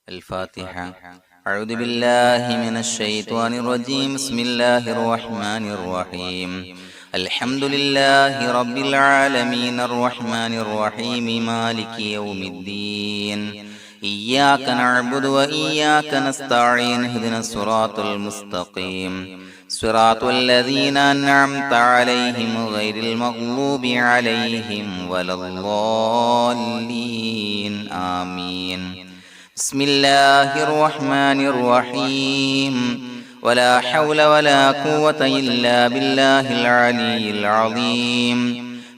الفاتحة. أعوذ بالله من الشيطان الرجيم. بسم الله الرحمن الرحيم. الحمد لله رب العالمين الرحمن الرحيم مالك يوم الدين. إياك نعبد وإياك نستعين. اهدنا الصراط المستقيم صراط الذين أنعمت عليهم غير المغضوب عليهم ولا الضالين. آمين. بسم الله الرحمن الرحيم. ولا حول ولا قوة إلا بالله العلي العظيم.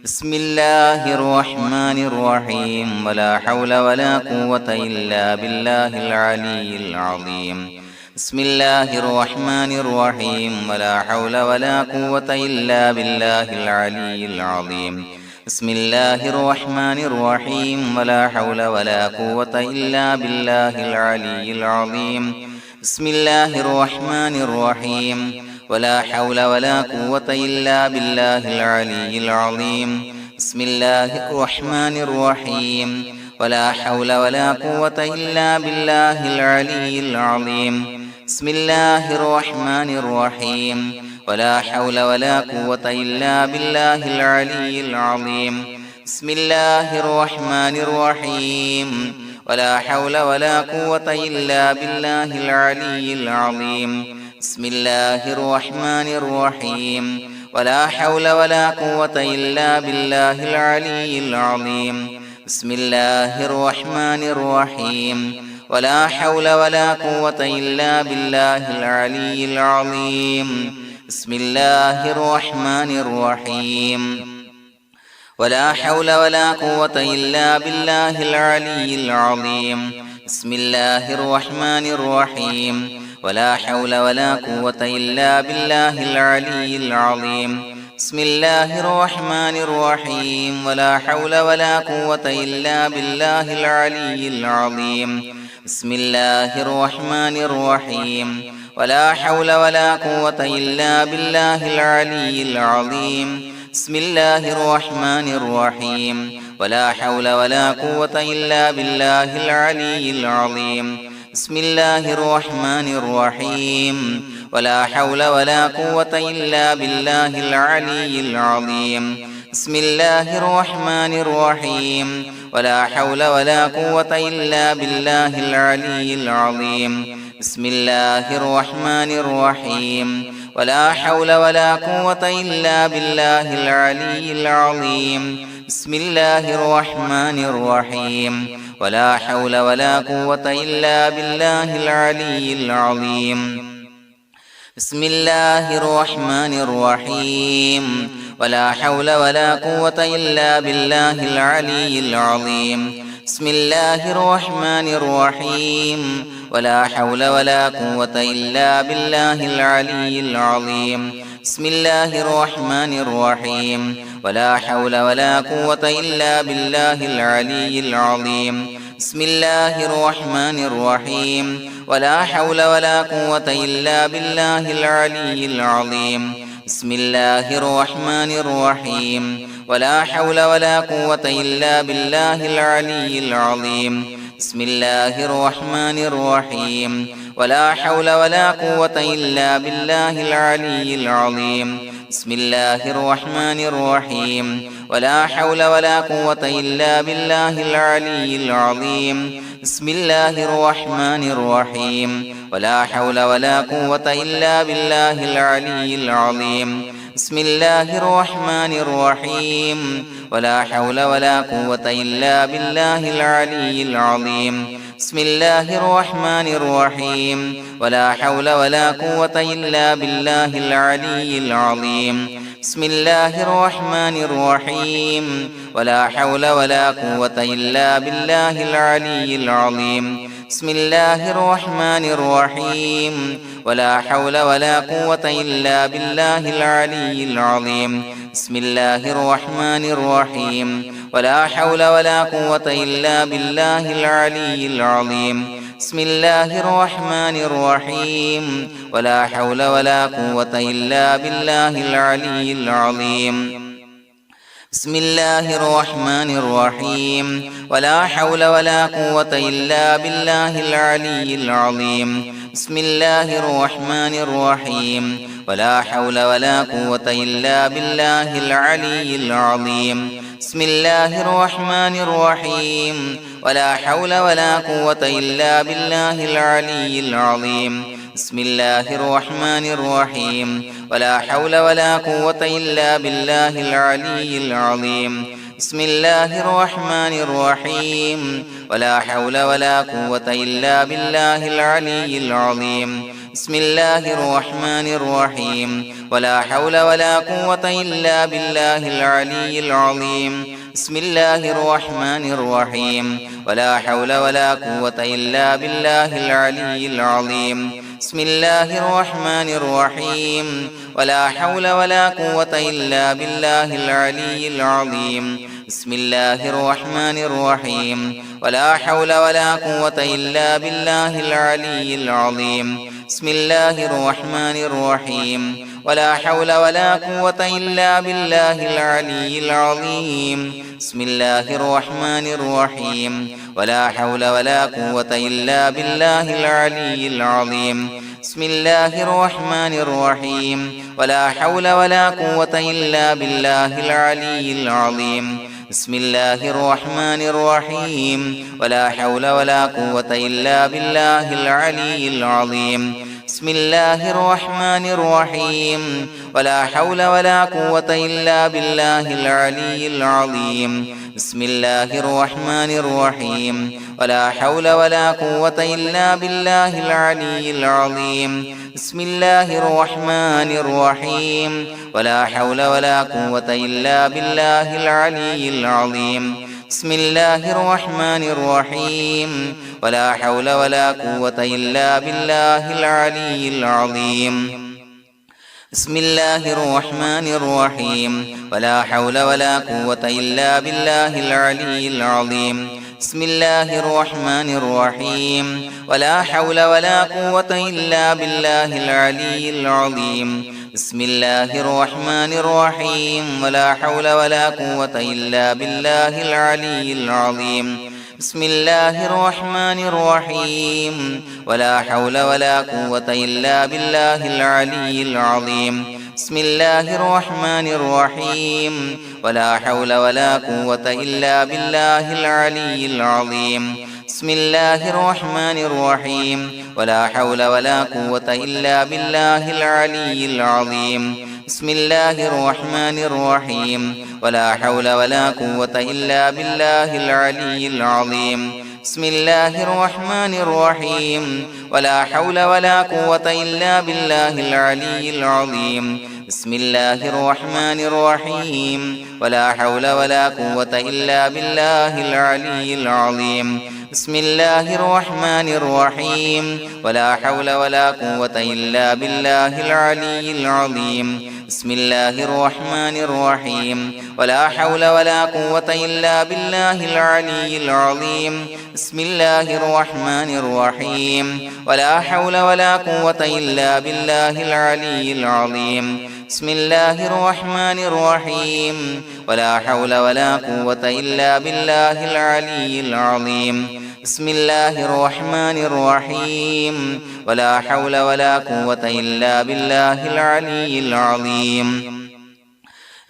بسم الله الرحمن الرحيم. ولا حول ولا قوة إلا بالله العلي العظيم. بسم الله الرحمن الرحيم. ولا حول ولا قوة إلا بالله العلي العظيم. بسم الله الرحمن الرحيم. ولا حول ولا قوة إلا بالله العلي العظيم. بسم الله الرحمن الرحيم. ولا حول ولا قوة إلا بالله العلي العظيم. بسم الله الرحمن الرحيم. ولا حول ولا قوة إلا بالله العلي العظيم. بسم الله الرحمن الرحيم. ولا حول ولا قوة إلا بالله العلي العظيم. بسم الله الرحمن الرحيم. ولا حول ولا قوة إلا بالله العلي العظيم. بسم الله الرحمن الرحيم. ولا حول ولا قوة إلا بالله العلي العظيم. بسم الله الرحمن الرحيم. ولا حول ولا قوة إلا بالله العلي العظيم. بسم الله الرحمن الرحيم. ولا حول ولا قوة إلا بالله العلي العظيم. بسم الله الرحمن الرحيم. ولا حول ولا قوة إلا بالله العلي العظيم. بسم الله الرحمن الرحيم. ولا حول ولا قوة إلا بالله العلي العظيم. بسم الله الرحمن الرحيم. ولا حول ولا قوة إلا بالله العلي العظيم. بسم الله الرحمن الرحيم. ولا حول ولا قوة إلا بالله العلي العظيم. بسم الله الرحمن الرحيم. ولا حول ولا قوة إلا بالله العلي العظيم. بسم الله الرحمن الرحيم. ولا حول ولا قوة إلا بالله العلي العظيم. بسم الله الرحمن الرحيم. ولا حول ولا قوة إلا بالله العلي العظيم. بسم الله الرحمن الرحيم. ولا حول ولا قوة إلا بالله العلي العظيم. بسم الله الرحمن الرحيم. ولا حول ولا قوة إلا بالله العلي العظيم. بسم الله الرحمن الرحيم. ولا حول ولا قوة إلا بالله العلي العظيم. بسم الله الرحمن الرحيم. ولا حول ولا قوة إلا بالله العلي العظيم. بسم الله الرحمن الرحيم. ولا حول ولا قوة إلا بالله العلي العظيم. بسم الله الرحمن الرحيم. ولا حول ولا قوة إلا بالله العلي العظيم. بسم الله الرحمن الرحيم. ولا حول ولا قوة إلا بالله العلي العظيم. بسم الله الرحمن الرحيم. ولا حول ولا قوة إلا بالله العلي العظيم. بسم الله الرحمن الرحيم. ولا حول ولا قوة إلا بالله العلي العظيم. بسم الله الرحمن الرحيم. ولا حول ولا قوة إلا بالله العلي العظيم. بسم الله الرحمن الرحيم. ولا حول ولا قوة إلا بالله العلي العظيم. بسم الله الرحمن الرحيم. ولا حول ولا قوة إلا بالله العلي العظيم. بسم الله الرحمن الرحيم. ولا حول ولا قوة إلا بالله العلي العظيم. بسم الله الرحمن الرحيم. ولا حول ولا قوة إلا بالله العلي العظيم. بسم الله الرحمن الرحيم. ولا حول ولا قوة إلا بالله العلي العظيم. بسم الله الرحمن الرحيم ولا حول ولا قوة إلا بالله العلي العظيم بسم الله الرحمن الرحيم ولا حول ولا قوة إلا بالله العلي العظيم بسم الله الرحمن الرحيم ولا حول ولا قوة إلا بالله العلي العظيم بسم الله الرحمن الرحيم ولا حول ولا قوة إلا بالله العلي العظيم بسم الله الرحمن الرحيم ولا حول ولا قوة إلا بالله العلي العظيم بسم الله الرحمن الرحيم ولا حول ولا قوة إلا بالله العلي العظيم بسم الله الرحمن الرحيم ولا حول ولا قوة إلا بالله العلي العظيم بسم الله الرحمن الرحيم ولا حول ولا قوة إلا بالله العلي العظيم بسم الله الرحمن الرحيم ولا حول ولا قوة إلا بالله العلي العظيم بسم الله الرحمن الرحيم ولا حول ولا قوة إلا بالله العلي العظيم بسم الله الرحمن الرحيم ولا حول ولا قوة إلا بالله العلي العظيم بسم الله الرحمن الرحيم ولا حول ولا قوة إلا بالله العلي العظيم بسم الله الرحمن الرحيم ولا حول ولا قوة إلا بالله العلي العظيم بسم الله الرحمن الرحيم ولا حول ولا قوة إلا بالله العلي العظيم بسم الله الرحمن الرحيم ولا حول ولا قوة إلا بالله العلي العظيم بسم الله الرحمن الرحيم ولا حول ولا قوة إلا بالله العلي العظيم بسم الله الرحمن الرحيم ولا حول ولا قوة إلا بالله العلي العظيم بسم الله الرحمن الرحيم ولا حول ولا قوة إلا بالله العلي العظيم بسم الله الرحمن الرحيم ولا حول ولا قوة إلا بالله العلي العظيم بسم الله الرحمن الرحيم ولا حول ولا قوة إلا بالله العلي العظيم بسم الله الرحمن الرحيم ولا حول ولا قوة إلا بالله العلي العظيم بسم الله الرحمن الرحيم ولا حول ولا قوة إلا بالله العلي العظيم بسم الله الرحمن الرحيم ولا حول ولا قوة إلا بالله العلي العظيم بسم الله الرحمن الرحيم ولا حول ولا قوة إلا بالله العلي العظيم بسم الله الرحمن الرحيم ولا حول ولا قوة إلا بالله العلي العظيم بسم الله الرحمن الرحيم ولا حول ولا قوة إلا بالله العلي العظيم بسم الله الرحمن الرحيم ولا حول ولا قوة إلا بالله العلي العظيم بسم الله الرحمن الرحيم ولا حول ولا قوة إلا بالله العلي العظيم بسم الله الرحمن الرحيم ولا حول ولا قوة إلا بالله العلي العظيم بسم الله الرحمن الرحيم ولا حول ولا قوة إلا بالله العلي العظيم بسم الله الرحمن الرحيم ولا حول ولا قوة إلا بالله العلي العظيم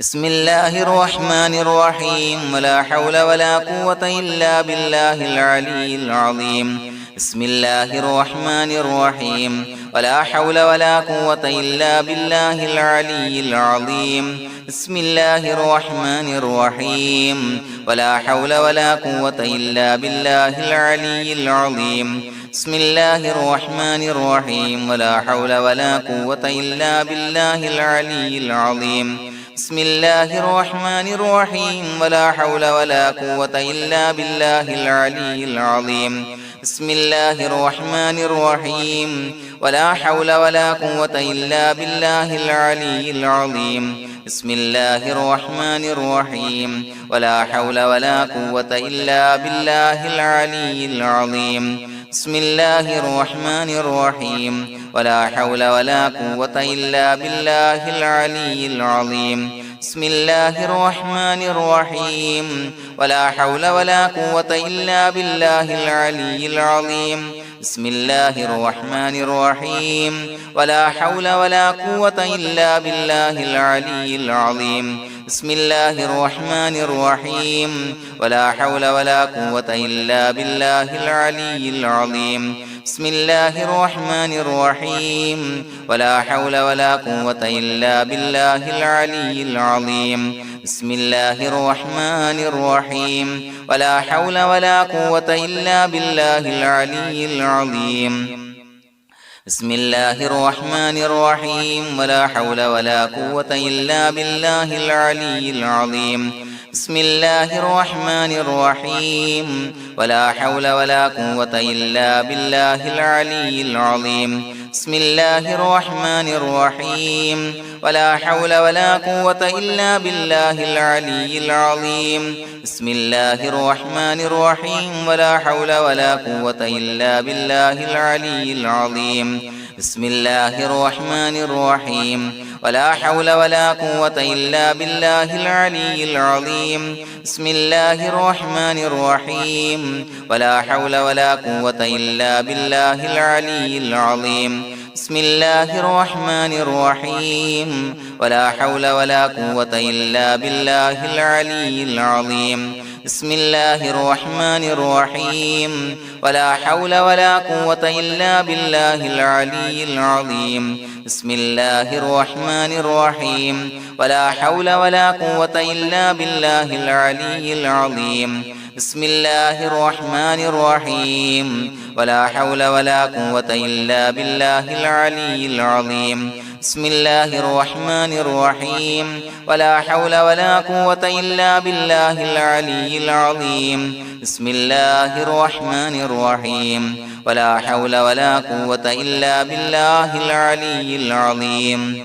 بسم الله الرحمن الرحيم ولا حول ولا قوة إلا بالله العلي العظيم بسم الله الرحمن الرحيم ولا حول ولا قوة إلا بالله العلي العظيم بسم الله الرحمن الرحيم ولا حول ولا قوة إلا بالله العلي العظيم بسم الله الرحمن الرحيم ولا حول ولا قوة إلا بالله العلي العظيم بسم الله الرحمن الرحيم ولا حول ولا قوة إلا بالله العلي العظيم بسم الله الرحمن الرحيم ولا حول ولا قوة إلا بالله العلي العظيم بسم الله الرحمن الرحيم ولا حول ولا قوة إلا بالله العلي العظيم بسم الله الرحمن الرحيم ولا حول ولا قوة إلا بالله العلي العظيم بسم الله الرحمن الرحيم ولا حول ولا قوة إلا بالله العلي العظيم بسم الله الرحمن الرحيم ولا حول ولا قوة إلا بالله العلي العظيم بسم الله الرحمن الرحيم ولا حول ولا قوة إلا بالله العلي العظيم بسم الله الرحمن الرحيم ولا حول ولا قوة إلا بالله العلي العظيم بسم الله الرحمن الرحيم ولا حول ولا قوة إلا بالله العلي العظيم بسم الله الرحمن الرحيم ولا حول ولا قوة إلا بالله العلي العظيم بسم الله الرحمن الرحيم ولا حول ولا قوة إلا بالله العلي العظيم بسم الله الرحمن الرحيم ولا حول ولا قوة إلا بالله العلي العظيم بسم الله الرحمن الرحيم ولا حول ولا قوة إلا بالله العلي العظيم بسم الله الرحمن الرحيم ولا حول ولا قوة إلا بالله العلي العظيم بسم الله الرحمن الرحيم ولا حول ولا قوة إلا بالله العلي العظيم بسم الله الرحمن الرحيم ولا حول ولا قوة إلا بالله العلي العظيم بسم الله الرحمن الرحيم ولا حول ولا قوة إلا بالله العلي العظيم بسم الله الرحمن الرحيم ولا حول ولا قوة إلا بالله العلي العظيم بسم الله الرحمن الرحيم ولا حول ولا قوة إلا بالله العلي العظيم بسم الله الرحمن الرحيم ولا حول ولا قوة إلا بالله العلي العظيم بسم الله الرحمن الرحيم ولا حول ولا قوة إلا بالله العلي العظيم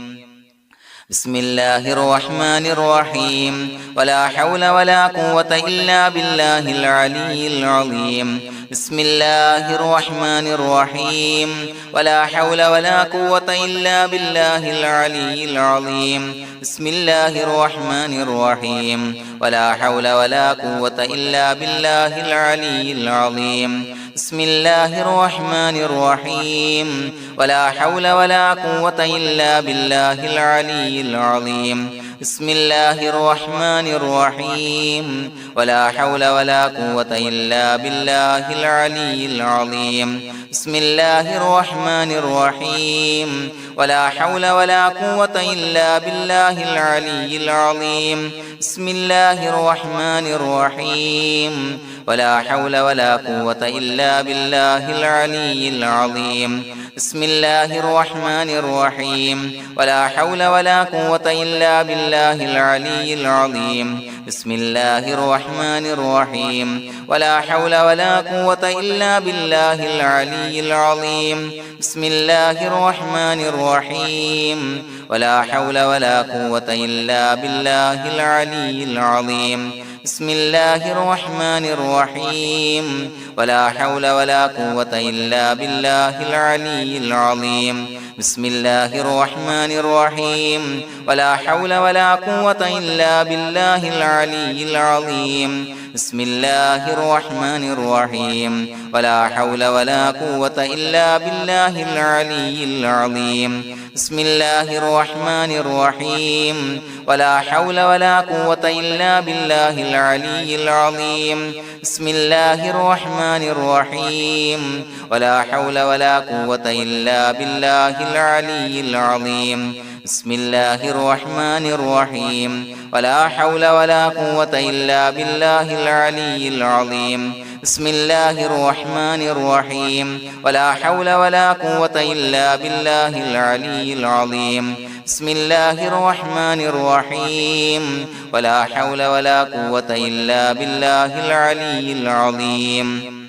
بسم الله الرحمن الرحيم ولا حول ولا قوة إلا بالله العلي العظيم بسم الله الرحمن الرحيم ولا حول ولا قوة إلا بالله العلي العظيم بسم الله الرحمن الرحيم ولا حول ولا قوة إلا بالله العلي العظيم بسم الله الرحمن الرحيم ولا حول ولا قوة إلا بالله العلي العظيم بسم الله الرحمن الرحيم ولا حول ولا قوة إلا بالله العلي العظيم بسم الله الرحمن الرحيم ولا حول ولا قوة إلا بالله العلي العظيم بسم الله الرحمن الرحيم ولا حول ولا قوة إلا بالله العلي العظيم بسم الله الرحمن الرحيم ولا حول ولا قوة إلا بالله العلي العظيم بسم الله الرحمن الرحيم ولا حول ولا قوة إلا بالله العلي العظيم بسم الله الرحمن الرحيم ولا حول ولا قوة إلا بالله العلي العظيم بسم الله الرحمن الرحيم ولا حول ولا قوة إلا بالله العلي العظيم بسم الله الرحمن الرحيم ولا حول ولا قوة إلا بالله العلي العظيم بسم الله الرحمن الرحيم ولا حول ولا قوة إلا بالله العلي العظيم بسم الله الرحمن الرحيم ولا حول ولا قوة إلا بالله العلي العظيم بسم الله الرحمن الرحيم ولا حول ولا قوة إلا بالله العلي العظيم بسم الله الرحمن الرحيم ولا حول ولا قوة إلا بالله العلي العظيم بسم الله الرحمن الرحيم ولا حول ولا قوة إلا بالله العلي العظيم بسم الله الرحمن الرحيم ولا حول ولا قوة إلا بالله العلي العظيم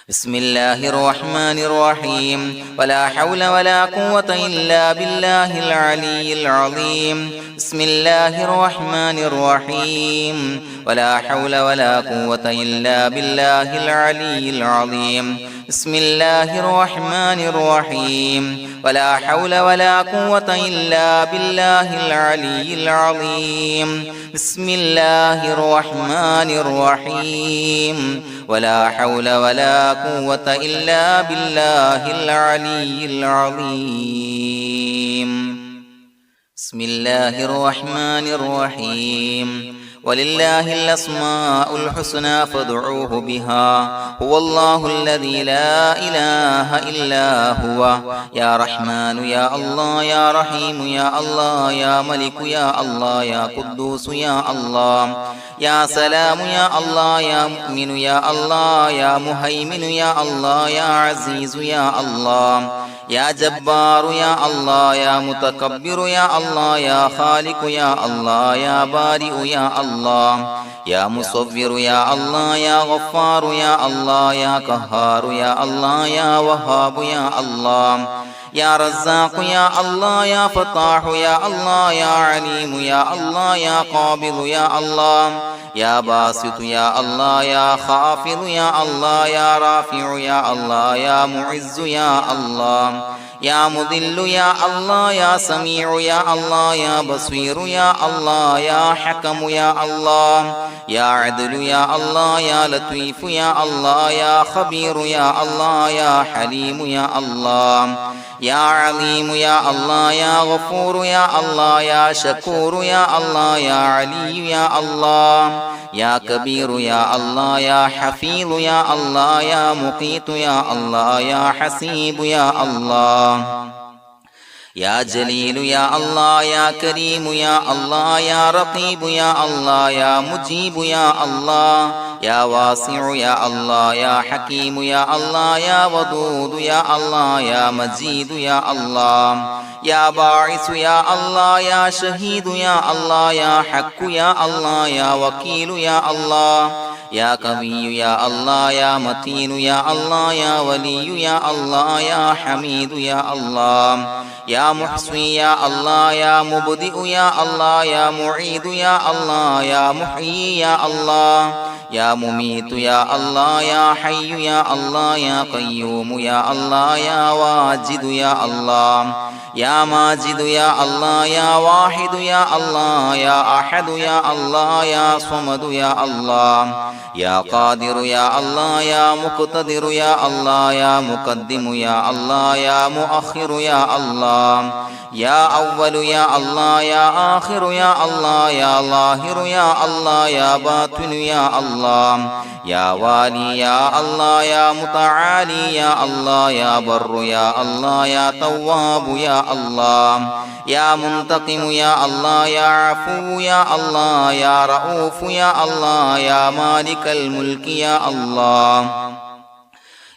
بسم الله الرحمن الرحيم ولا حول ولا قوة إلا بالله العلي العظيم بسم الله الرحمن الرحيم ولا حول ولا قوة إلا بالله العلي العظيم بسم الله الرحمن الرحيم ولا حول ولا قوة إلا بالله العلي العظيم بسم الله الرحمن الرحيم ولا حول ولا قوة إلا بالله العلي العظيم بسم الله الرحمن الرحيم ولله الأسماء الحسنى فادعوه بها هو الله الذي لا إله إلا هو يا رحمن يا الله يا رحيم يا الله يا ملك يا الله يا قدوس يا الله يا سلام يا الله يا مؤمن يا الله يا مهيمن يا الله يا عزيز يا الله يا جبار يا الله يا متكبر يا الله يا خالق يا الله يا بارئ يا الله يا مصور يا الله يا غفار يا الله يا قهار يا الله يا وهاب يا الله يا رزاق يا الله يا فتاح يا الله يا عليم يا الله يا قابض يا الله يا باسط يا الله يا خافض يا الله يا رافع يا الله يا معز يا الله يا مذل يا الله يا سميع يا الله يا بصير يا الله يا حكم يا الله يا عدل يا الله يا لطيف يا الله يا خبير يا الله يا حليم يا الله يا عليم يا الله يا غفور يا الله يا شكور يا الله يا علي يا الله يا كبير يا الله يا حفيظ يا الله يا مقيت يا الله يا حسيب يا الله يا جليل يا الله يا كريم يا الله يا رقيب يا الله يا مجيب يا الله يا واسع يا الله يا حكيم يا الله يا ودود يا الله يا مجيد يا الله يا باعث يا الله يا شهيد يا الله يا حق يا الله يا وكيل يا الله يا قوي يا الله يا متين يا الله يا ولي يا الله يا حميد يا الله يا محصي يا الله يا مبدئ يا الله يا معيد يا الله يا محيي يا الله يا مميت يا الله يا حي يا الله يا قيوم يا الله يا واجد يا الله يا ماجد يا الله يا واحد يا الله يا أحد يا الله يا صمد يا الله يا قادر يا الله يا مقتدر يا الله يا مقدم يا الله يا مؤخر يا الله يا أول يا الله يا آخر يا الله يا ظاهر يا الله يا باطن يا الله يا والي يا الله يا متعالي يا الله يا بر يا الله يا تواب يا الله يا منتقم يا الله يا عفو يا الله يا رؤوف يا الله يا مالك الملك يا الله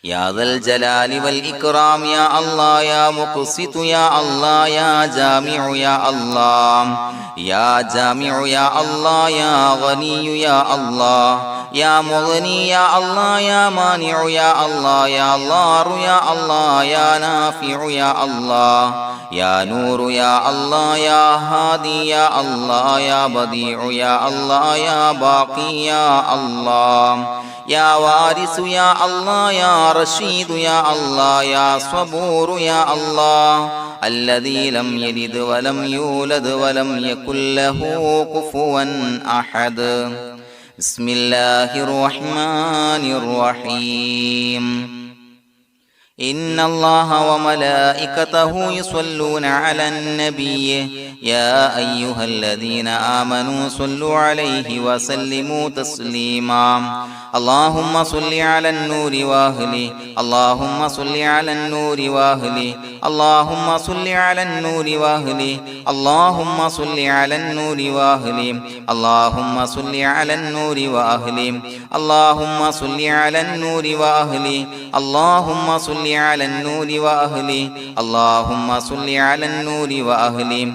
يا ذا الجلال والإكرام يا الله يا مقسط يا الله يا جامع يا الله يا جامع يا الله يا غني يا الله يا مغني يا الله يا مانع يا الله يا ضار يا الله يا نافع يا الله يا نور يا الله يا هادي يا الله يا بديع يا الله يا باقي يا الله يا وارث يا الله يا رشيد يا الله يا صبور يا الله الذي لم يلد ولم يولد ولم يكن له كفوا أحد بسم الله الرحمن الرحيم إن الله وملائكته يصلون على النبي يا أيها الذين آمنوا صلوا عليه وسلموا تسليما اللهم صل على النور وأهله اللهم صل على النور وأهله اللهم صل على النور وأهله اللهم صل على النور وأهله اللهم صل على النور وأهله اللهم صل على النور وأهله اللهم صل على النور وأهله اللهم صل على النور وأهله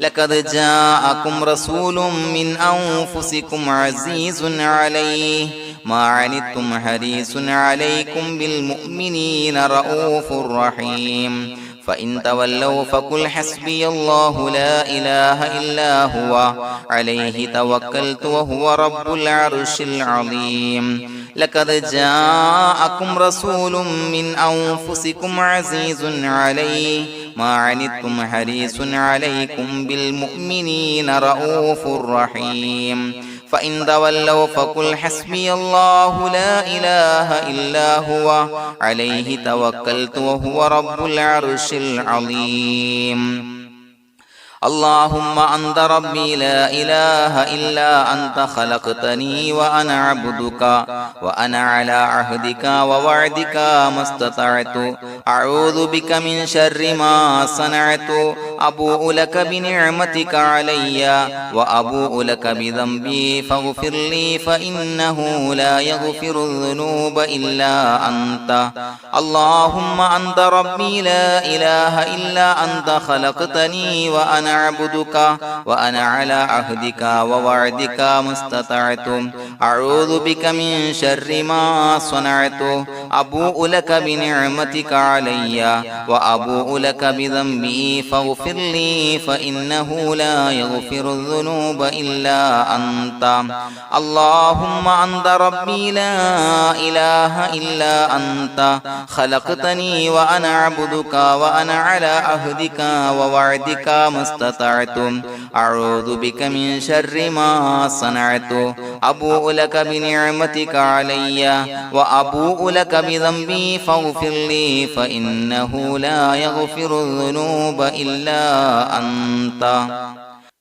لقد جاءكم رسول من أنفسكم عزيز عليه ما عنتم حريص عليكم بالمؤمنين رؤوف رحيم فإن تولوا فقل حسبي الله لا إله إلا هو عليه توكلت وهو رب العرش العظيم لقد جاءكم رسول من أنفسكم عزيز عليه ما عنتم حريص عليكم بالمؤمنين رؤوف رحيم فإن تولوا فقل حسبي الله لا إله إلا هو عليه توكلت وهو رب العرش العظيم اللهم أنت ربي لا إله إلا أنت خلقتني وأنا عبدك وأنا على عهدك ووعدك ما استطعت أعوذ بك من شر ما صنعت أبوء لك بنعمتك علي وأبوء لك بذنبي فاغفر لي فإنه لا يغفر الذنوب إلا أنت اللهم أنت ربي لا إله إلا أنت خلقتني وأنا عبدك وأنا على عهدك ووعدك ما استطعت أعوذ بك من شر ما صنعت أبوء لك بنعمتك علي وأبوء لك بذنبي فاغفر لي فإنه لا يغفر الذنوب إلا أنت اللهم أنت ربي لا إله إلا أنت خلقتني وأنا عبدك وأنا على عهدك ووعدك ما استطعت أعوذ بك من شر ما صنعت أبوء لك بنعمتك علي وأبوء لك بذنبي فاغفر لي فإنه لا يغفر الذنوب إلا أنت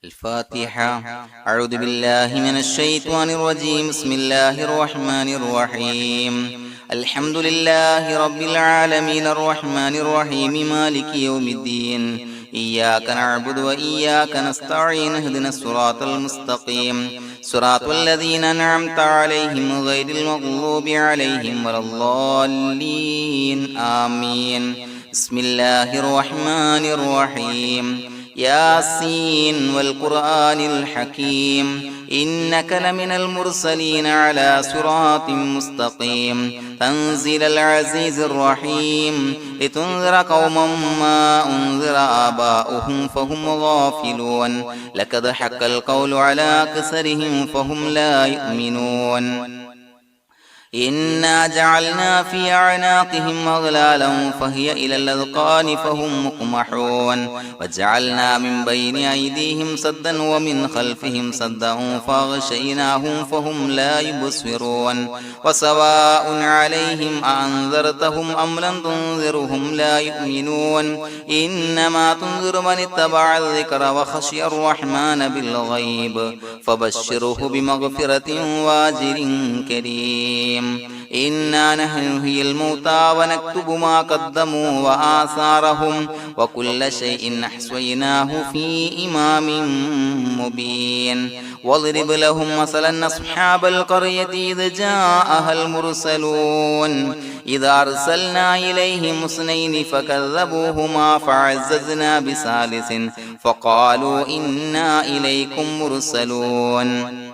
الفاتحة أعوذ بالله من الشيطان الرجيم بسم الله الرحمن الرحيم الحمد لله رب العالمين الرحمن الرحيم مالك يوم الدين إياك نعبد وإياك نستعين اهدنا الصراط المستقيم صراط الذين أنعمت عليهم غير المغضوب عليهم ولا الضالين آمين بسم الله الرحمن الرحيم ياسين والقرآن الحكيم إنك لمن المرسلين على صراط مستقيم تنزيل العزيز الرحيم لتنذر قوما ما أنذر آباؤهم فهم غافلون لقد حق القول على أكثرهم فهم لا يؤمنون إنا جعلنا في أعناقهم أغلالا فهي إلى الأذقان فهم مقمحون وجعلنا من بين أيديهم سدا ومن خلفهم سدا فأغشيناهم فهم لا يبصرون وسواء عليهم أأنذرتهم أم لم تنذرهم لا يؤمنون إنما تنذر من اتبع الذكر وخشي الرحمن بالغيب فبشره بمغفرة وأجر كريم إنا نحن نحيي الموتى ونكتب ما قدموا وآثارهم وكل شيء أحصيناه في إمام مبين واضرب لهم مثلا أصحاب القرية إذ جاءها المرسلون إذا أرسلنا إليهم اثنين فكذبوهما فعززنا بثالث فقالوا إنا إليكم مرسلون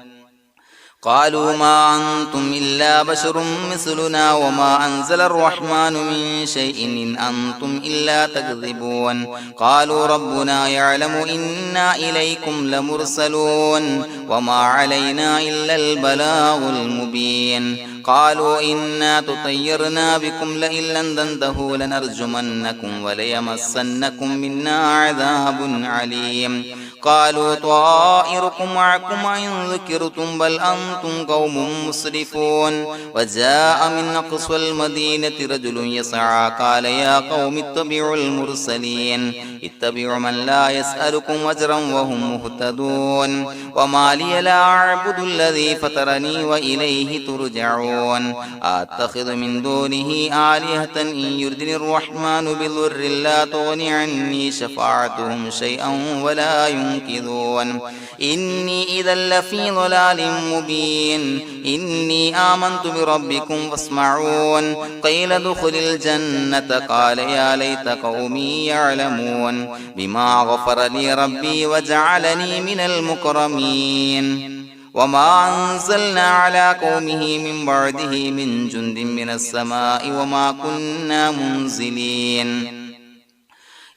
قالوا ما أنتم إلا بشر مثلنا وما أنزل الرحمن من شيء إن أنتم إلا تكذبون قالوا ربنا يعلم إنا إليكم لمرسلون وما علينا إلا البلاغ المبين قالوا إنا تطيرنا بكم لئن لم تنتهوا لنرجمنكم وليمسنكم منا عذاب عليم قالوا طائركم معكم إن ذكرتم بل أنتم قوم مسرفون وجاء من أقصى المدينة رجل يسعى قال يا قوم اتبعوا المرسلين اتبعوا من لا يسألكم أجرا وهم مهتدون وما لي لا أعبد الذي فطرني وإليه ترجعون يسمعون أتخذ من دونه آلهة إن يردني الرحمن بضر لا تغن عني شفاعتهم شيئا ولا ينقذون إني إذا لفي ضلال مبين إني آمنت بربكم فاسمعون قيل ادخل الجنة قال يا ليت قومي يعلمون بما غفر لي ربي وجعلني من المكرمين وما أنزلنا على قومه من بعده من جند من السماء وما كنا منزلين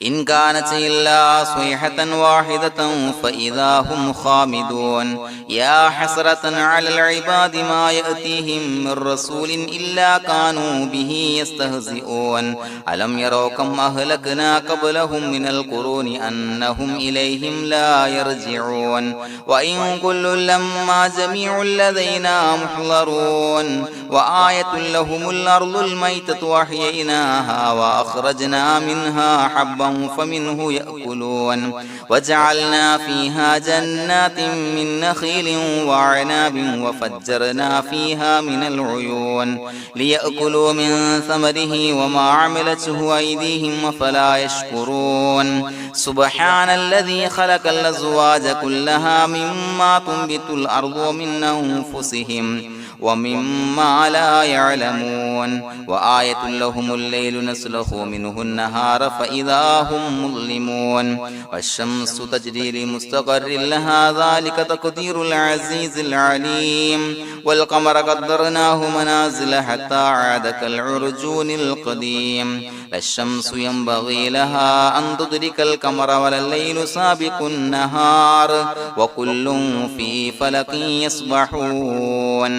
إن كانت إلا صيحة واحدة فإذا هم خامدون يا حسرة على العباد ما يأتيهم من رسول إلا كانوا به يستهزئون ألم يروا كم أهلكنا قبلهم من القرون أنهم إليهم لا يرجعون وإن كل لما جميع لدينا محضرون وآية لهم الأرض الميتة وأحييناها وأخرجنا منها حبا فمنه يأكلون وجعلنا فيها جنات من نخيل وعناب وفجرنا فيها من العيون ليأكلوا من ثمره وما عملته أيديهم فلا يشكرون سبحان الذي خلق الأزواج كلها مما تنبت الأرض ومن أنفسهم ومما لا يعلمون وآية لهم الليل نسلخ منه النهار فإذا هم مظلمون والشمس تجري لمستقر لها ذلك تقدير العزيز العليم والقمر قدرناه منازل حتى عاد كالعرجون القديم لا الشمس ينبغي لها أن تدرك القمر ولا الليل سابق النهار وكل في فلك يسبحون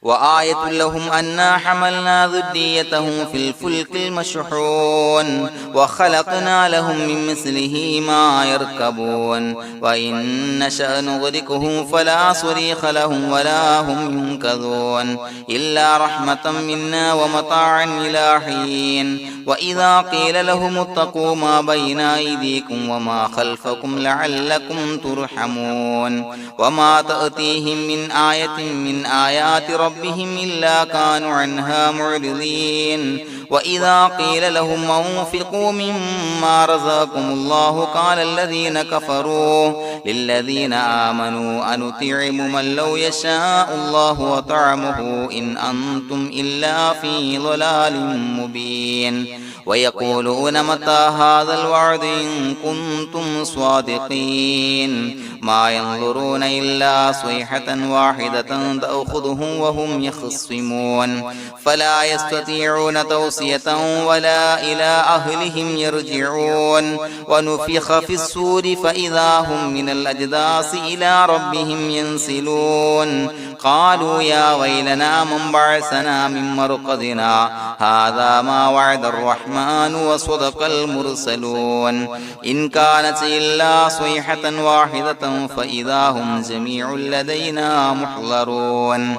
وآية لهم أنا حملنا ذريتهم في الفلك المشحون وخلقنا لهم من مثله ما يركبون وإن نشأ نغرقهم فلا صريخ لهم ولا هم ينقذون إلا رحمة منا ومتاعا إلى حين وإذا قيل لهم اتقوا ما بين أيديكم وما خلفكم لعلكم ترحمون وما تأتيهم من آية من آيات ربهم إلا كانوا عنها معرضين وإذا قيل لهم أنفقوا مما رزقكم الله قال الذين كفروا للذين آمنوا أنطعم من لو يشاء الله وطعمه إن أنتم إلا في ضلال مبين ويقولون متى هذا الوعد إن كنتم صادقين ما ينظرون إلا صيحة واحدة تأخذهم وهم يخصمون فلا يستطيعون توصية ولا إلى أهلهم يرجعون ونفخ في الصور فإذا هم من الأجداث إلى ربهم ينسلون قالوا يا ويلنا من بعثنا من مرقدنا هذا ما وعد الرحمن وصدق المرسلون إن كانت إلا صيحة واحدة فإذا هم جميع لدينا محضرون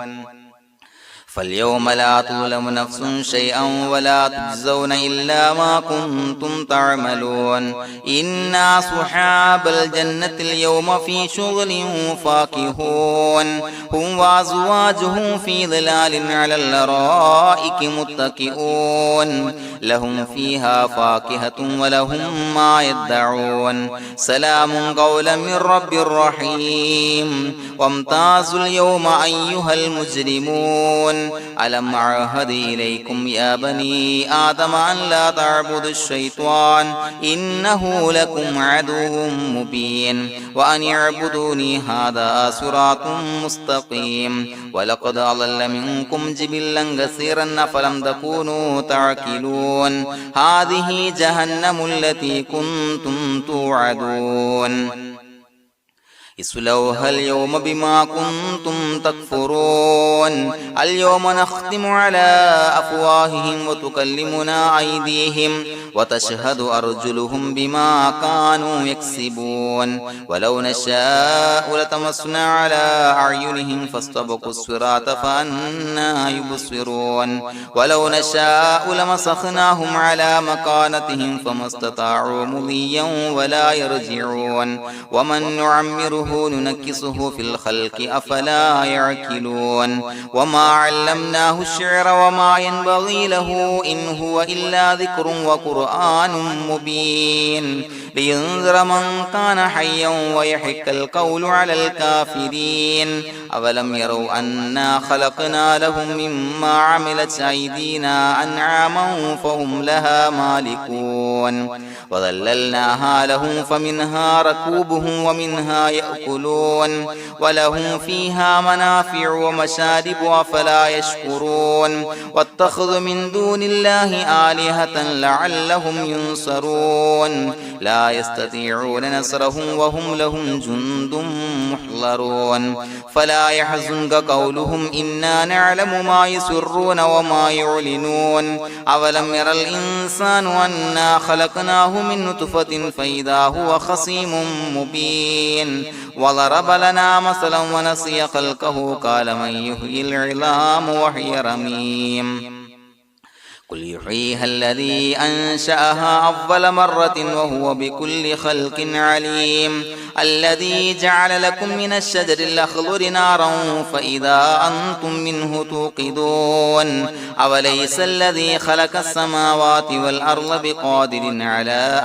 فاليوم لا تظلم نفس شيئا ولا تجزون إلا ما كنتم تعملون إنا أصحاب الجنة اليوم في شغل فاكهون هم وأزواجهم في ظلال على الأرائك متكئون لهم فيها فاكهة ولهم ما يدعون سلام قولا من رب رحيم وامتازوا اليوم أيها المجرمون ألم أعهد إليكم يا بني آدم أن لا تعبدوا الشيطان إنه لكم عدو مبين وأن اعبدوني هذا صراط مستقيم ولقد أضل منكم جبلا كثيرا فلم تكونوا تعقلون هذه جهنم التي كنتم توعدون اصلوها اليوم بما كنتم تكفرون اليوم نختم على أفواههم وتكلمنا أيديهم وتشهد أرجلهم بما كانوا يكسبون ولو نشاء لطمسنا على أعينهم فاستبقوا الصراط فأنى يبصرون ولو نشاء لمسخناهم على مكانتهم فما استطاعوا مضيا ولا يرجعون ومن نعمره ننكسه في الخلق أفلا يعقلون وما علمناه الشعر وما ينبغي له إن هو إلا ذكر وقرآن مبين لينذر من كان حيا ويحق القول على الكافرين أولم يروا أنا خلقنا لهم مما عملت أيدينا أنعاما فهم لها مالكون وظللناها لهم فمنها ركوبهم ومنها يأكلون ولهم فيها منافع ومشارب أفلا يشكرون واتخذوا من دون الله آلهة لعلهم ينصرون لا يستطيعون نصرهم وهم لهم جند محضرون فلا يحزنك قولهم إنا نعلم ما يسرون وما يعلنون أولم ير الإنسان أنا خلقناه من نطفة فإذا هو خصيم مبين وضرب لنا مثلا ونسي خلقه قال من يحيي العظام وهي رميم قل يحييها الذي أنشأها أول مرة وهو بكل خلق عليم الذي جعل لكم من الشجر الأخضر نارا فإذا أنتم منه توقدون أوليس الذي خلق السماوات والأرض بقادر على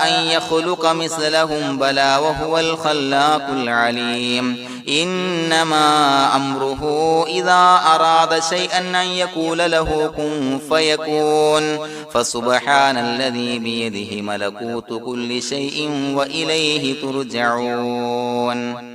أن يخلق مثلهم بلى وهو الخلاق العليم إنما أمره إذا أراد شيئا أن يقول له كن فيكون فسبحان الذي بيده ملكوت كل شيء وإليه ترجعون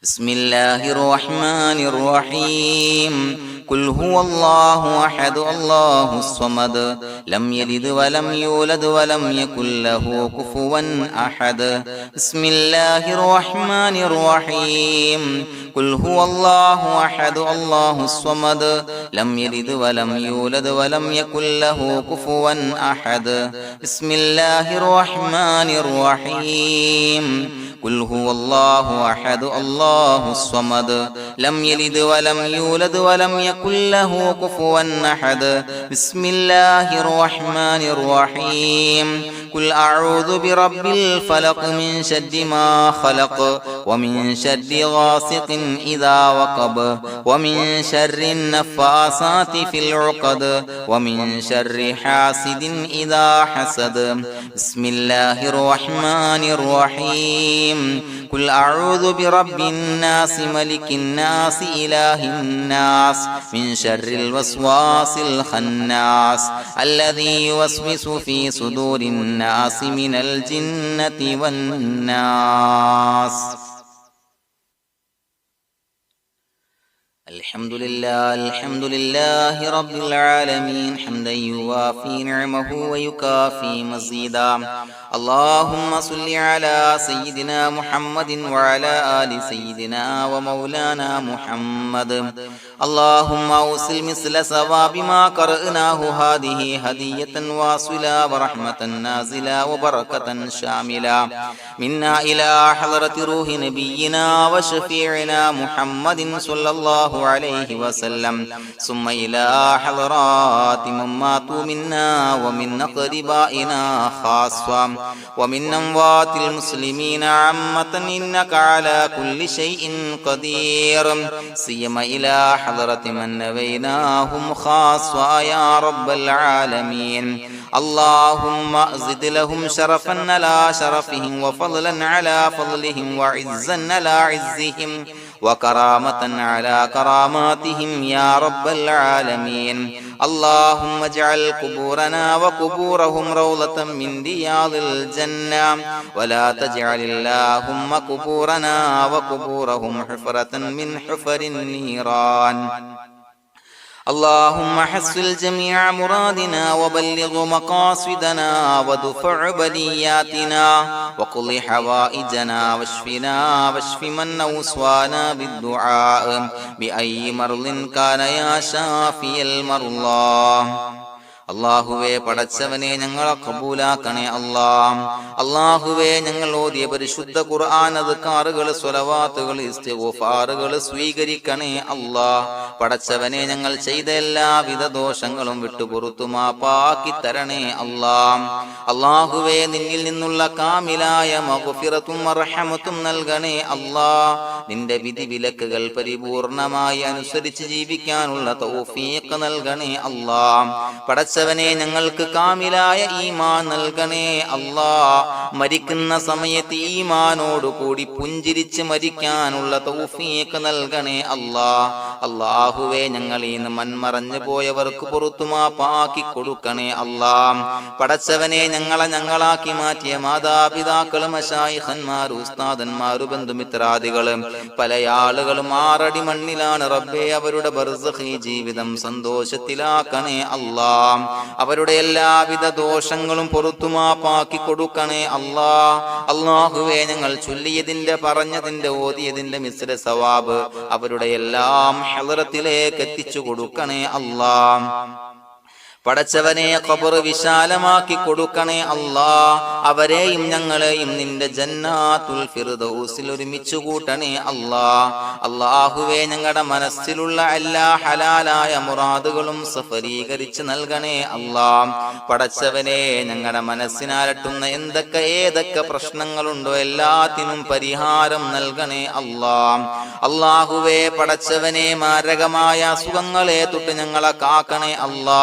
بسم الله الرحمن الرحيم قل هو الله أحد الله الصمد لم يلد ولم يولد ولم يكن له كفوا أحد بسم الله الرحمن الرحيم قل هو الله أحد الله الصمد لم يلد ولم يولد ولم يكن له كفوا أحد بسم الله الرحمن الرحيم قل هو الله أحد الله الصمد لم يلد ولم يولد ولم يكن له كفوا أحد بسم الله الرحمن الرحيم قل أعوذ برب الفلق من شر ما خلق ومن شر غاسق إذا وقب ومن شر النفاثات في العقد ومن شر حاسد إذا حسد بسم الله الرحمن الرحيم قل أعوذ برب الناس ملك الناس إله الناس من شر الوسواس الخناس الذي يوسوس في صدور الناس من الجنة والناس الحمد لله رب العالمين حمدا يوافي نعمه ويكافي مزيدا اللهم صل على سيدنا محمد وعلى آل سيدنا ومولانا محمد اللهم أوصل مثل ثواب ما قرأناه هذه هدية واصلة ورحمة نازلة وبركة شاملة منا إلى حضرة روح نبينا وشفيعنا محمد صلى الله عليه وسلم ثم إلى حضرات من ماتوا منا ومن أقربائنا خاصة ومن أموات المسلمين عامة إنك على كل شيء قدير سيما إلى حضرة من نبيناهم خاصة يا رب العالمين اللهم زد لهم شرفا على شرفهم وفضلا على فضلهم وعزا على عزهم وكرامة على كراماتهم يا رب العالمين اللهم اجعل قبورنا وقبورهم روضة من رياض الجنة ولا تجعل اللهم قبورنا وقبورهم حفرة من حفر النيران اللهم حصل جميع مرادنا وبلغ مقاصدنا وادفع بلياتنا وقض حوائجنا واشف من أوصانا بالدعاء بأي مرض كان يا شافي المرضى. അള്ളാഹുവേ, പടച്ചവനെ ഞങ്ങളെ കബൂലാക്കണേ അല്ലാ. അള്ളാഹുവേ, ഞങ്ങൾ ഓതിയ പരിശുദ്ധ ഖുർആൻ, അദ്കാറുകൾ, സ്വലവാത്തുകൾ, ഇസ്തിഗ്ഫാറുകൾ സ്വീകരിക്കണേ അല്ലാ. പടച്ചവനെ, ഞങ്ങൾ ചെയ്ത എല്ലാവിധ ദോഷങ്ങളും വിട്ടുപുറത്തു മാപ്പാക്കി തരണേ അല്ലാ. അള്ളാഹുവേ, നിന്നിൽ നിന്നുള്ള കാമിലായ മഗ്ഫിറത്തും റഹ്മത്തും നൽകണേ അല്ലാ. നിന്റെ വിധി വിലക്കുകൾ പരിപൂർണമായി അനുസരിച്ച് ജീവിക്കാനുള്ള തൗഫീഖ് നൽകണേ അല്ലാ. പടച്ചവനെ, ഞങ്ങൾക്ക് കാമിലായ ഈമാൻ നൽകണേ അല്ലാ. മരിക്കുന്ന സമയത്ത് ഈമാനോട് കൂടി പുഞ്ചിരിച്ച് മരിക്കാനുള്ള തൗഫീഖ് നൽകണേ അല്ലാ. അല്ലാഹുവേ, ഞങ്ങളീന്ന് മൺമറഞ്ഞു പോയവർക്ക് പുറത്തു മാപ്പാക്കി കൊടുക്കണേ അല്ലാ. പടച്ചവനെ, ഞങ്ങളാക്കി മാറ്റിയ മാതാപിതാക്കളും മശായിഖന്മാരും ഉസ്താദന്മാരും ബന്ധുമിത്രാദികളും പല ആളുകളും 6 അടി മണ്ണിലാണ് റബ്ബേ. അവരുടെ ബർസഖി ജീവിതം സന്തോഷത്തിലാക്കണേ അല്ലാ. അവരുടെ എല്ലാവിധ ദോഷങ്ങളും പുറത്തുമാപ്പാക്കി കൊടുക്കണേ അല്ലാ. അല്ലാഹുവേ, ഞങ്ങൾ ചൊല്ലിയതിന്റെ, പറഞ്ഞതിന്റെ, ഓതിയതിന്റെ മിശ്ര സവാബ് അവരുടെ എല്ലാം ഹളറത്തിലേക്ക് എത്തിച്ചു കൊടുക്കണേ അല്ലാ. പടച്ചവനെ, ഖബർ വിശാലമാക്കി കൊടുക്കണേ അല്ലാ. അവരെയും ഞങ്ങളെയും നിന്റെ ജന്നാത്തുൽ ഫിർദൗസിൽ ഒരുമിച്ച് കൂട്ടണേ അല്ലാ. അല്ലാഹുവേ, ഞങ്ങളുടെ മനസ്സിലുള്ള എല്ലാ ഹലാലായ മുറാദുകളും സഫലീകരിച്ച് നൽകണേ അല്ലാ. പടച്ചവനെ, ഞങ്ങളുടെ മനസ്സിനാലട്ടുന്ന ഏതൊക്കെ പ്രശ്നങ്ങളുണ്ടോ എല്ലാത്തിനും പരിഹാരം നൽകണേ അല്ലാ. അല്ലാഹുവേ, പടച്ചവനെ, മാരകമായ അസുഖങ്ങളെ തൊട്ട് ഞങ്ങളെ കാക്കണേ അല്ലാ.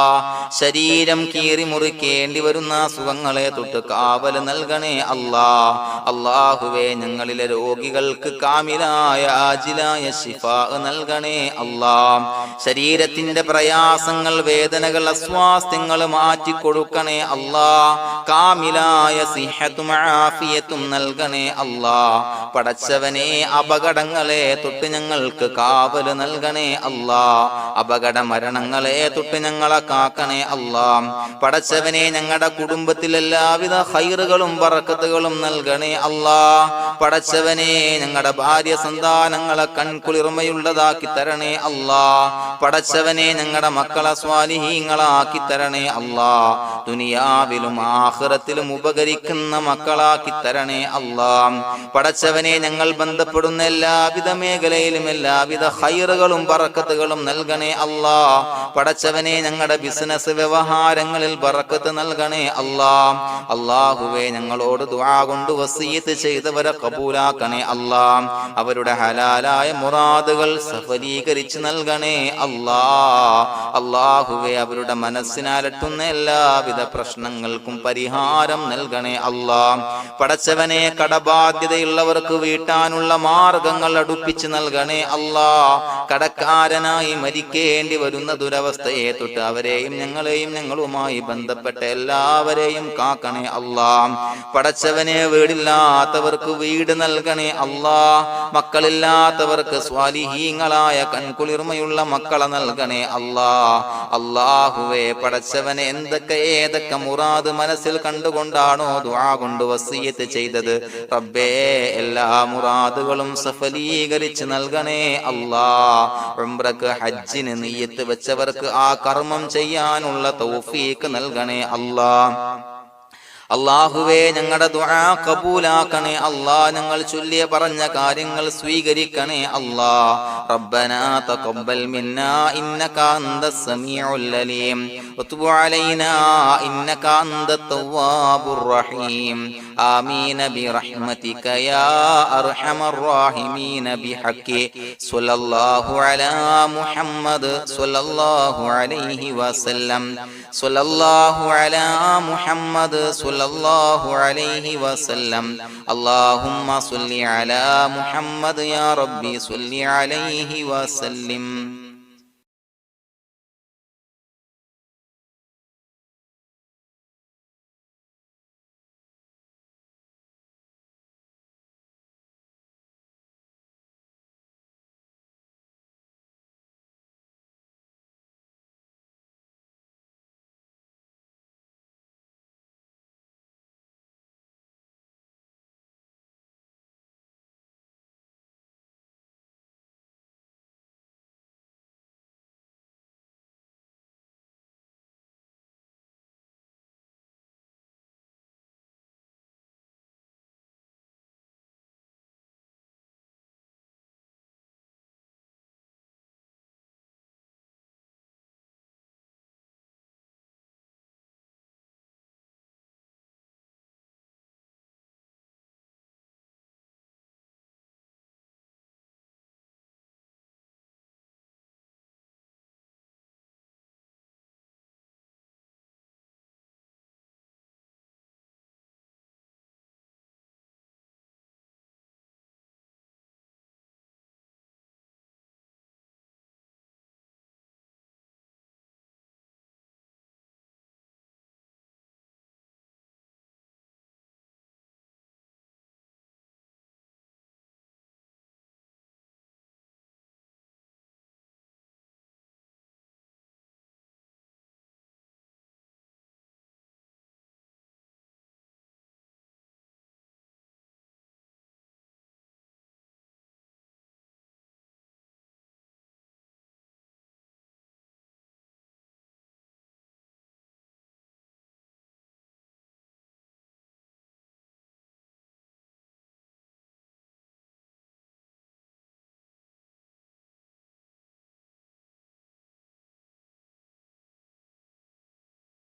ശരീരം കീറി മുറിക്കേണ്ടി വരുന്ന അസുഖങ്ങളെ തൊട്ട് കാവല് നൽകണേ അല്ലാ. അല്ലാഹുവേ, ഞങ്ങളിലെ രോഗികൾക്ക് കാമിലായ ആജിലായ ശിഫാ നൽകണേ അല്ലാ. ശരീരത്തിന്റെ പ്രയാസങ്ങൾ, വേദനകൾ, അസ്വാസ്ഥ്യങ്ങൾ മാറ്റി കൊടുക്കണേ അല്ലാ. കാമിലായ സിഹത്തും ആഫിയത്തും നൽകണേ അല്ലാ. പടച്ചവനെ, അപകടങ്ങളെ തൊട്ട് ഞങ്ങൾക്ക് കാവല് നൽകണേ അല്ലാ. അപകട മരണങ്ങളെ തൊട്ട് ഞങ്ങളെ കാക്കണേ അല്ലാ. പടച്ചവനെ, ഞങ്ങളുടെ കുടുംബത്തിൽ എല്ലാവിധ ഖൈറുകളും ബറക്കത്തുകളും നൽകണേ അല്ലാ. പടച്ചവനെ, ഞങ്ങളുടെ ഭാര്യ സന്താനങ്ങളെ കൺകുളിർമയുള്ളതാക്കി തരണേ അല്ലാ. പടച്ചവനെ, ഞങ്ങളുടെ മക്കളെ സ്വാലിഹീങ്ങളാക്കി തരണേ അല്ലാ. ദുനിയാവിലും ആഖിറത്തിലും ഉപകരിക്കുന്ന മക്കളാക്കി തരണേ അല്ലാ. പടച്ചവനെ, ഞങ്ങൾ ബന്ധപ്പെടുന്ന എല്ലാവിധ മേഖലയിലും എല്ലാവിധ ഖൈറുകളും ബറക്കത്തുകളും നൽകണേ അല്ലാ. പടച്ചവനെ, ഞങ്ങളുടെ ബിസിനസ് വ്യവഹാരങ്ങളിൽ ബറക്കത്ത് നൽകണേ അല്ലാ. അല്ലാഹുവേ, ഞങ്ങളോട് ദുആ കൊണ്ട് വസിയത്ത് ചെയ്തവരെ കബൂലാക്കണേ അല്ലാ. അവരുടെ ഹലാലായ മുറാദുകൾ സഫലീകരിച്ച് നൽകണേ അല്ലാ. അല്ലാഹുവേ, അവരുടെ മനസ്സിനാലട്ടുന്ന എല്ലാവിധ പ്രശ്നങ്ങൾക്കും പരിഹാരം നൽകണേ അല്ലാ. പടച്ചവനെ, കടബാധ്യതയുള്ളവർക്ക് വീട്ടാനുള്ള മാർഗങ്ങൾ അടുപ്പിച്ച് നൽകണേ അല്ലാ. കടക്കാരനായി മരിക്കേണ്ടി വരുന്ന ദുരവസ്ഥയെ തൊട്ട് അവരെയും ഞങ്ങളെയും ഞങ്ങളുമായി ബന്ധപ്പെട്ട എല്ലാവരെയും കാക്കണേ അല്ലാ. പടച്ചവനെ, വീടില്ലാത്തവർക്ക് വീട് നൽകണേ അല്ലാ. മക്കളില്ലാത്തവർക്ക് സ്വാലിഹീങ്ങളായ കൺകുളിർമയുള്ള മക്കളെ നൽകണേ അല്ലാ. അല്ലാഹുവേ, പടച്ചവനെ, ഏതൊക്കെ മുറാദ് മനസ്സിൽ കണ്ടുകൊണ്ടാണോ ദുആ കൊണ്ട് വസിയത്ത് ചെയ്തത് റബ്ബേ, എല്ലാ മുറാദുകളും സഫലീകരിച്ച് നൽകണേ അല്ലാ. ഉംറക്ക്, ഹജ്ജിന് നിയ്യത്ത് വെച്ചവർക്ക് ആ കർമ്മം ചെയ്യാനുള്ള തൗഫീഖ് നൽകണേ അല്ലാ. അല്ലാഹുവേ, ഞങ്ങളുടെ ദുആ കബൂലാക്കണേ അല്ലാ. ഞങ്ങൾ ചൊല്ലിയ പറഞ്ഞ കാര്യങ്ങൾ സ്വീകരിക്കണേ അല്ലാ. റബ്ബനാ തഖബ്ബൽ മിന്നാ ഇന്നക അന്തസ് സമീഉൽ അലീം വതുബ് അലൈനാ ഇന്നക അന്തത് തവ്വാബുർ റഹീം. ആമീൻ ബിറഹ്മതിക യാ അർഹമർ റഹീമീൻ ബിഹഖി സ്വല്ലല്ലാഹു അലാ മുഹമ്മദ് സ്വല്ലല്ലാഹു അലൈഹി വസല്ലം. സ്വല്ലല്ലാഹു അലാ മുഹമ്മദ് സ്വല്ലല്ലാഹു അലൈഹി വസല്ലം. അല്ലാഹുമ്മ സ്വല്ലി അലാ മുഹമ്മദ് യാ റബ്ബി സ്വല്ലി അലൈഹി വസല്ലം.